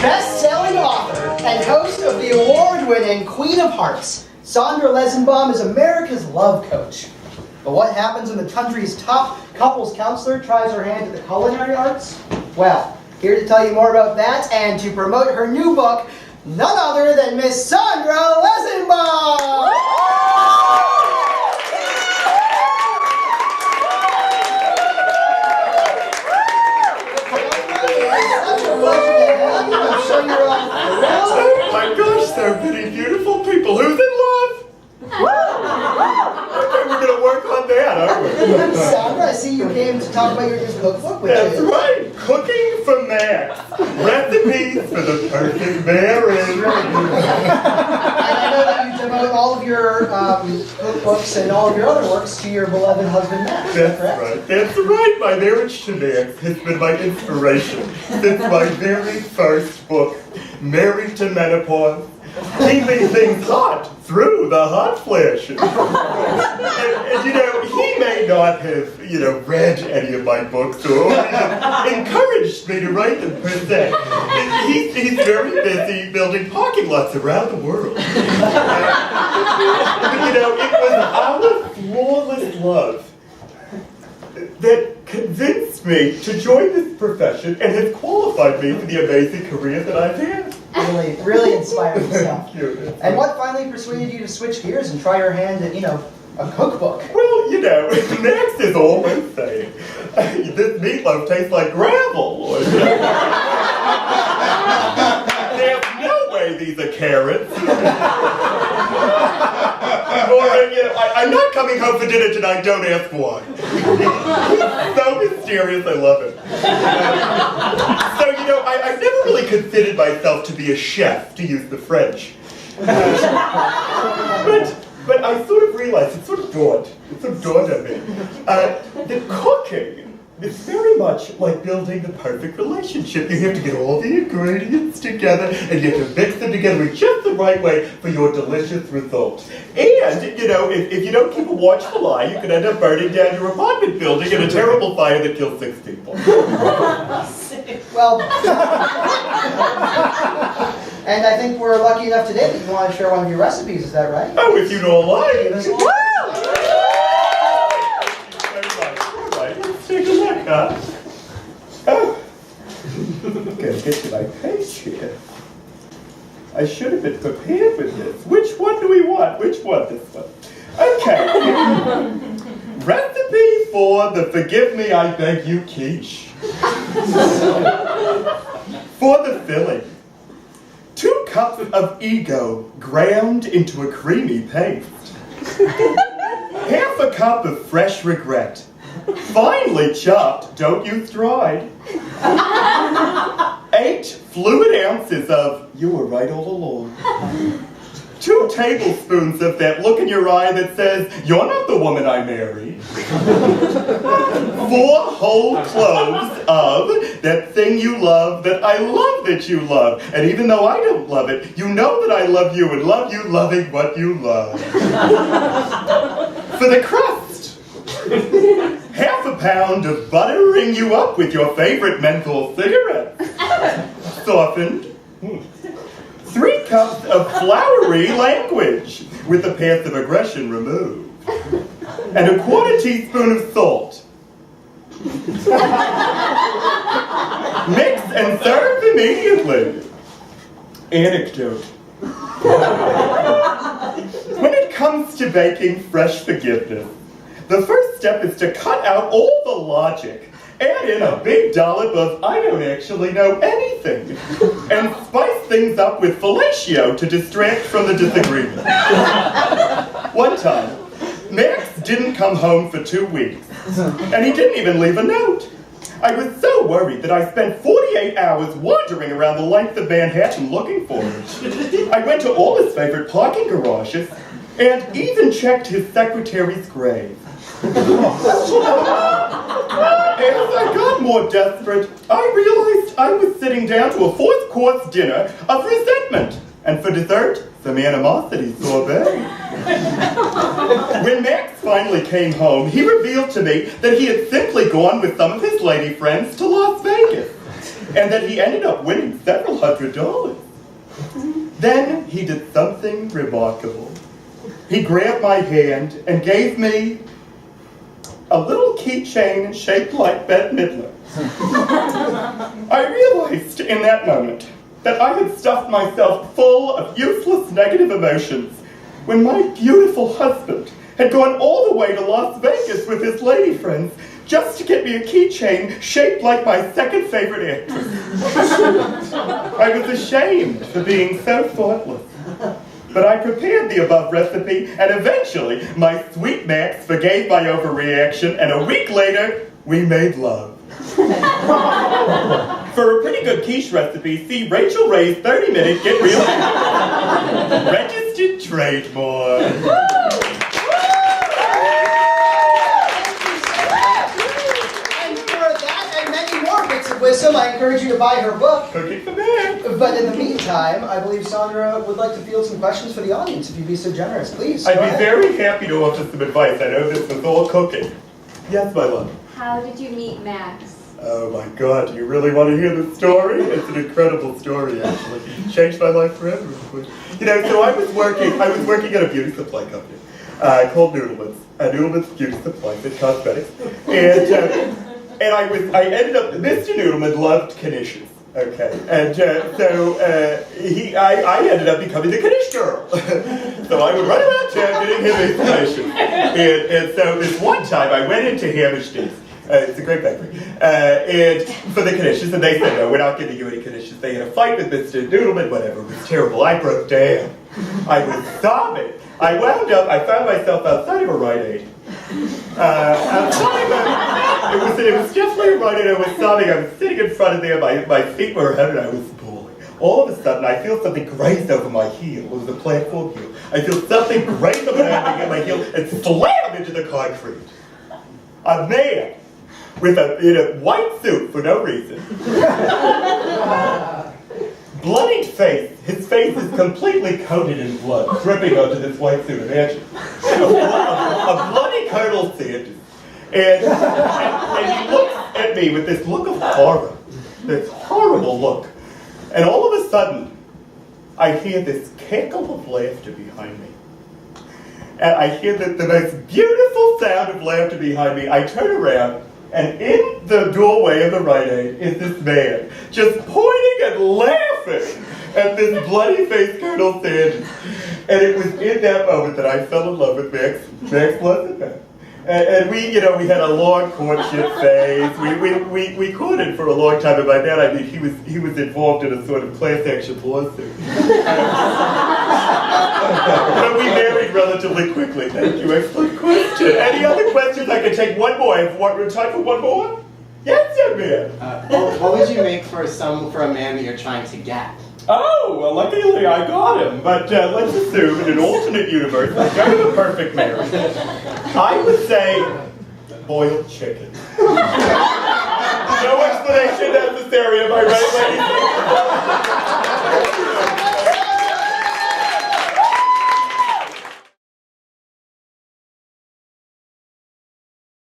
Best-selling author and host of the award-winning Queen of Hearts, Saundra Lezzenbaum is America's love coach. But what happens when the country's top couples counselor tries her hand at the culinary arts? Well, here to tell you more about that and to promote her new book, none other than Miss Saundra Lezzenbaum! I'm sure you're all thrilled. Oh my gosh, so many beautiful people. Who's in love? Okay, we're going to work on that, aren't we? Saundra, I see you came to talk about your new cookbook, which That's is... right, Cooking for Max. Recipes for the perfect marriage. And I know that you devote all of your cookbooks and all of your other works to your beloved husband, Max. That's right. That's right. My marriage to Max has been my inspiration since my very first book, Married to Menopause. Keeping things hot through the hot flashes. And you know, he may not have, read any of my books or even encouraged me to write them per se. He's very busy building parking lots around the world. But it was our flawless love that convinced me to join this profession and has qualified me for the amazing career that I've had. Really inspiring stuff. Thank you. And what finally persuaded you to switch gears and try your hand at, a cookbook? Well, Max is always saying, this meatloaf tastes like gravel. Or, there's no way these are carrots. Or, I'm not coming home for dinner tonight, don't ask why. He's so mysterious, I love it. So, I've never really considered myself to be a chef, to use the French. But I sort of realized, it sort of dawned on me, that cooking is very much like building the perfect relationship. You have to get all the ingredients together, and you have to mix them together in just the right way for your delicious result. And, if you don't keep a watchful eye, you can end up burning down your apartment building in a terrible fire that kills 6 people. Well, and I think we're lucky enough today that you want to share one of your recipes, is that right? Oh, if you don't like. Woo! Let's take a look, huh? Oh. Gotta get to my page here. I should have been prepared with this. Which one do we want? Which one? This one. Okay. Recipe for the Forgive Me, I Beg You quiche. For the filling, 2 cups of ego ground into a creamy paste. Half a cup of fresh regret. Finely chopped, don't use dried. 8 fluid ounces of you were right all along. 2 tablespoons of that look in your eye that says, you're not the woman I married. 4 whole cloves of that thing you love that I love that you love. And even though I don't love it, you know that I love you and love you loving what you love. For the crust, half a pound of buttering you up with your favorite menthol cigarette. Softened. 3 cups of flowery language with the passive aggression removed. And a 1/4 teaspoon of salt. Mix and serve immediately. Anecdote. When it comes to baking fresh forgiveness, the first step is to cut out all the logic. Add in a big dollop of I don't actually know anything. And spice things up with fellatio to distract from the disagreement. One time, Max didn't come home for 2 weeks. And he didn't even leave a note. I was so worried that I spent 48 hours wandering around the length of Manhattan looking for him. I went to all his favorite parking garages and even checked his secretary's grave. As I got more desperate, I realized I was sitting down to a 4th-course dinner of resentment, and for dessert, some animosity sorbet. When Max finally came home, he revealed to me that he had simply gone with some of his lady friends to Las Vegas. and that he ended up winning several $100s. Then he did something remarkable. He grabbed my hand and gave me a little keychain shaped like Bette Midler. I realized in that moment that I had stuffed myself full of useless negative emotions when my beautiful husband had gone all the way to Las Vegas with his lady friends just to get me a keychain shaped like my second favorite actress. I was ashamed for being so thoughtless. But I prepared the above recipe, and eventually my sweet Max forgave my overreaction, and a week later, we made love. For a pretty good quiche recipe, see Rachel Ray's 30-minute Get Real Registered Trademark. Wisdom, I encourage you to buy her book. Cooking for man. But in the meantime, I believe Saundra would like to field some questions for the audience, if you'd be so generous. Please, I'd be very happy to offer some advice. I know this was all cooking. Yes, my love. How did you meet Max? Oh my God, do you really want to hear the story? It's an incredible story, actually. It changed my life forever. You know, so I was working at a beauty supply company called Noodleman's. Noodleman's Beauty Supply, it's cosmetics. And I ended up, Mr. Noodleman loved knishes, okay? And I ended up becoming the knish girl. So I would run around town getting him his knishes. And so this one time I went into Hammerstein's, it's a great bakery, and for the knishes, and they said, no, we're not giving you any knishes. They had a fight with Mr. Noodleman, whatever, it was terrible. I broke down. I was sobbing. I wound up, I found myself outside of a Rite Aid. It was definitely a Rite Aid. I was sobbing. I was sitting in front of there. My feet were heavy, and I was bawling. All of a sudden, I feel something graze over my heel. It was a platform heel. I feel something graze over my heel and slam into the concrete. A man in a white suit for no reason. Bloodied face. His face is completely coated in blood, dripping onto this white suit. Imagine. A bloody Colonel Sanders. And he looks at me with this look of horror, this horrible look. And all of a sudden, I hear this cackle of laughter behind me. And I hear the most beautiful sound of laughter behind me. I turn around, and in the doorway of the Rite Aid is this man, just pointing and laughing at this bloody-faced Colonel Sanders. And it was in that moment that I fell in love with Max Lezzenbaum. And we had a long courtship phase. We courted for a long time, and by that I mean he was involved in a sort of class action lawsuit. But we married relatively quickly. Thank you. Excellent question. Any other questions? I can take one more. I have time for one more. Yes, young man. What would you make for a man that you're trying to get? Oh, well, luckily I got him. But let's assume in an alternate universe, I got him a perfect marriage. I would say boiled chicken. No explanation necessary, am I right, ladies?